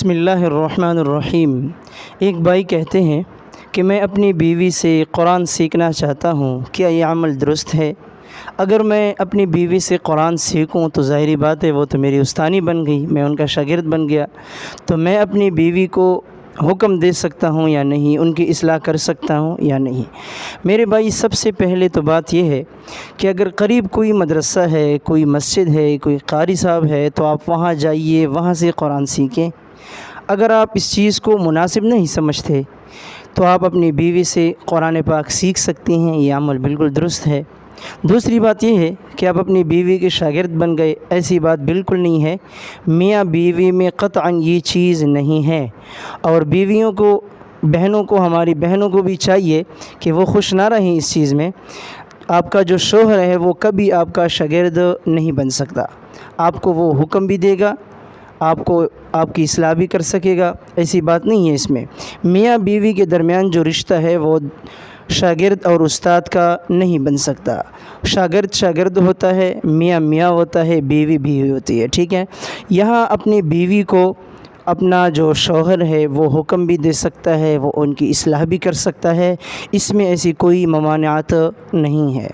بسم اللہ الرحمن الرحیم۔ ایک بھائی کہتے ہیں کہ میں اپنی بیوی سے قرآن سیکھنا چاہتا ہوں، کیا یہ عمل درست ہے؟ اگر میں اپنی بیوی سے قرآن سیکھوں تو ظاہری بات ہے وہ تو میری استانی بن گئی، میں ان کا شاگرد بن گیا، تو میں اپنی بیوی کو حکم دے سکتا ہوں یا نہیں، ان کی اصلاح کر سکتا ہوں یا نہیں؟ میرے بھائی، سب سے پہلے تو بات یہ ہے کہ اگر قریب کوئی مدرسہ ہے، کوئی مسجد ہے، کوئی قاری صاحب ہے تو آپ وہاں جائیے، وہاں سے قرآن سیکھیں۔ اگر آپ اس چیز کو مناسب نہیں سمجھتے تو آپ اپنی بیوی سے قرآن پاک سیکھ سکتی ہیں، یہ عمل بالکل درست ہے۔ دوسری بات یہ ہے کہ آپ اپنی بیوی کے شاگرد بن گئے، ایسی بات بالکل نہیں ہے۔ میاں بیوی میں قطعاً یہ چیز نہیں ہے، اور بیویوں کو، بہنوں کو، ہماری بہنوں کو بھی چاہیے کہ وہ خوش نہ رہیں اس چیز میں۔ آپ کا جو شوہر ہے وہ کبھی آپ کا شاگرد نہیں بن سکتا، آپ کو وہ حکم بھی دے گا، آپ کو آپ کی اصلاح بھی کر سکے گا، ایسی بات نہیں ہے اس میں۔ میاں بیوی کے درمیان جو رشتہ ہے وہ شاگرد اور استاد کا نہیں بن سکتا۔ شاگرد شاگرد ہوتا ہے، میاں میاں ہوتا ہے، بیوی بیوی ہوتی ہے، ٹھیک ہے؟ یہاں اپنی بیوی کو اپنا جو شوہر ہے وہ حکم بھی دے سکتا ہے، وہ ان کی اصلاح بھی کر سکتا ہے، اس میں ایسی کوئی ممانعت نہیں ہے۔